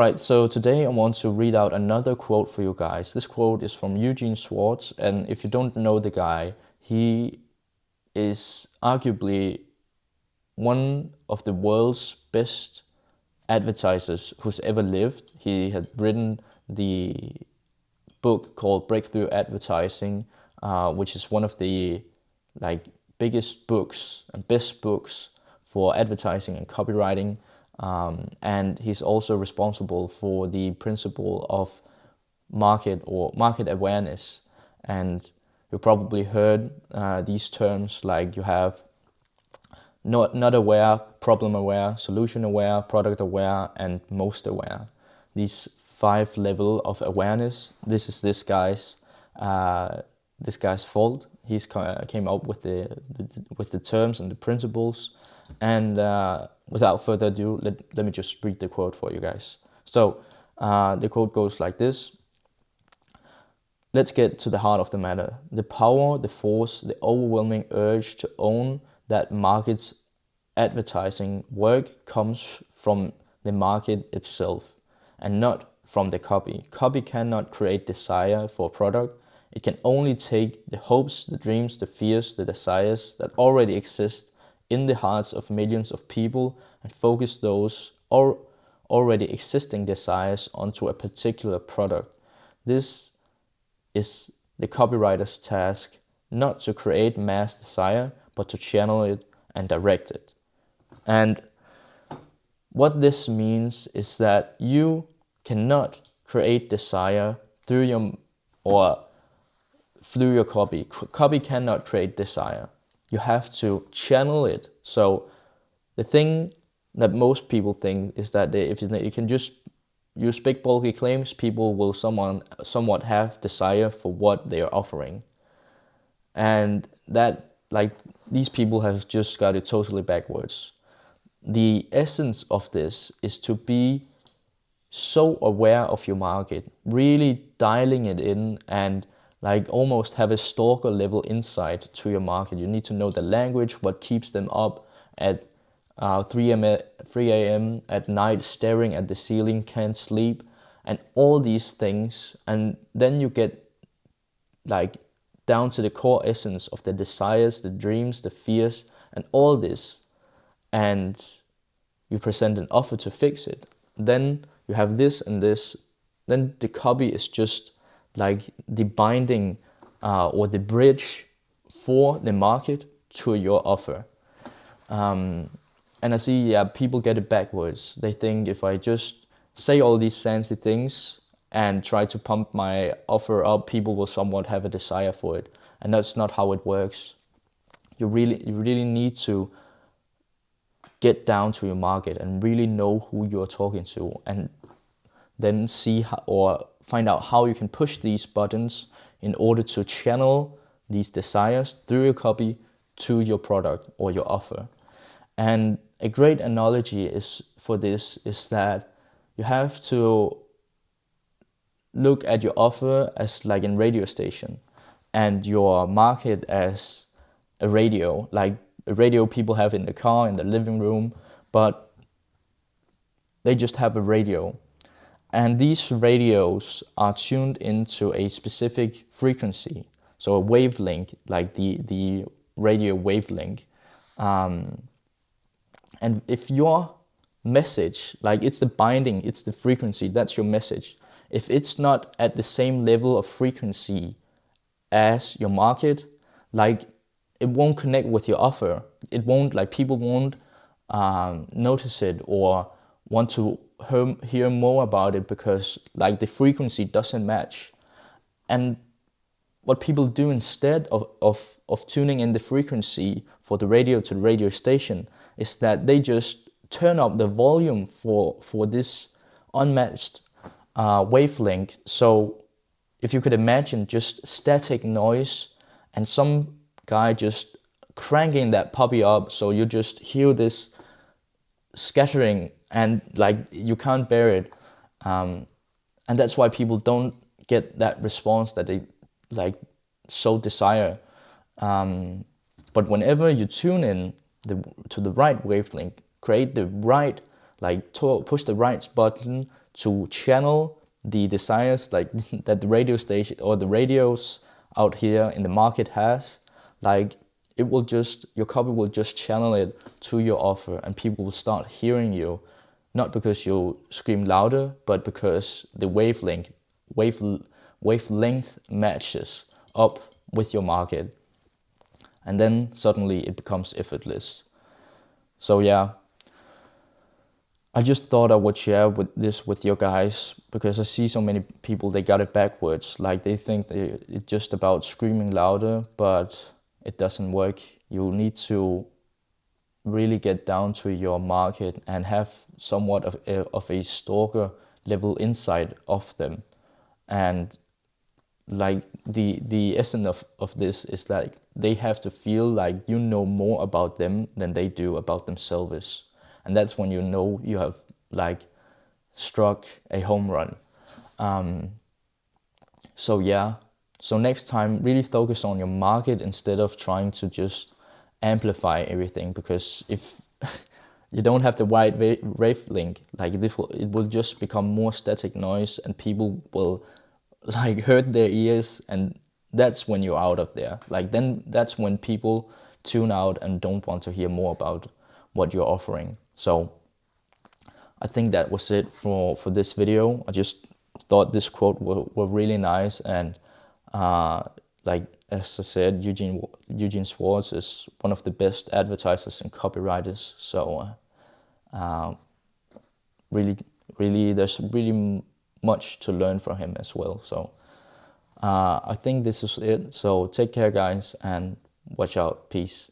Right, so today I want to read out another quote for you guys. This quote is from Eugene Schwartz, and if you don't know the guy, he is arguably one of the world's best advertisers who's ever lived. He had written the book called Breakthrough Advertising, which is one of the like biggest books and best books for advertising and copywriting. And he's also responsible for the principle of market awareness. And you probably heard these terms like you have not aware, problem aware, solution aware, product aware, and most aware. These 5 level of awareness. This is this guy's fault. He's came up with the terms and the principles. And without further ado, let me just read the quote for you guys. So the quote goes like this. Let's get to the heart of the matter. The power, the force, the overwhelming urge to own that market's advertising work comes from the market itself and not from the copy. Copy cannot create desire for a product. It can only take the hopes, the dreams, the fears, the desires that already exist in the hearts of millions of people and focus those already existing desires onto a particular product. This is the copywriter's task, not to create mass desire, but to channel it and direct it. And what this means is that you cannot create desire through your copy. Copy cannot create desire. You have to channel it. So the thing that most people think is that if you can just use big bulky claims, people will somewhat have desire for what they are offering. And that, like, these people have just got it totally backwards. The essence of this is to be so aware of your market, really dialing it in and like almost have a stalker level insight to your market. You need to know the language, what keeps them up at 3 a.m. at night, staring at the ceiling, can't sleep, and all these things. And then you get like down to the core essence of the desires, the dreams, the fears, and all this. And you present an offer to fix it. Then you have this and this. Then the copy is just like the binding or the bridge for the market to your offer. And I see, people get it backwards. They think if I just say all these fancy things and try to pump my offer up, people will somewhat have a desire for it. And that's not how it works. You really need to get down to your market and really know who you're talking to, and then see or find out how you can push these buttons in order to channel these desires through your copy to your product or your offer. And a great analogy is that you have to look at your offer as like a radio station and your market as a radio, like a radio people have in the car, in the living room, but they just have a radio. And these radios are tuned into a specific frequency, so a wavelength, like the radio wavelength. And if your message, like it's the binding, it's the frequency, that's your message. If it's not at the same level of frequency as your market, like it won't connect with your offer. It won't, like people won't notice it or want to hear more about it because like the frequency doesn't match. And what people do instead of tuning in the frequency for the radio to the radio station is that they just turn up the volume for this unmatched wavelength. So if you could imagine just static noise and some guy just cranking that puppy up, so you just hear this scattering and like you can't bear it, and that's why people don't get that response that they like so desire. But whenever you tune in to the right wavelength, create the right, like push the right button to channel the desires like that the radio station or the radios out here in the market has. Like it will just, your copy will just channel it to your offer, and people will start hearing you, not because you scream louder, but because the wavelength matches up with your market. And then suddenly it becomes effortless. So yeah, I just thought I would share with you guys, because I see so many people, they got it backwards. Like they think it's just about screaming louder, but it doesn't work. You need to really get down to your market and have somewhat of a stalker level insight of them. And like the essence of this is like they have to feel like you know more about them than they do about themselves. And that's when you know you have like struck a home run. So yeah, so next time really focus on your market instead of trying to just amplify everything, because if you don't have the right wavelength, like it will just become more static noise, and people will like hurt their ears, and that's when you're out of there. Like then that's when people tune out and don't want to hear more about what you're offering. So I think that was it for this video. I just thought this quote were really nice, and like as I said, Eugene Schwartz is one of the best advertisers and copywriters. So really, there's really much to learn from him as well. So I think this is it. So take care, guys, and watch out. Peace.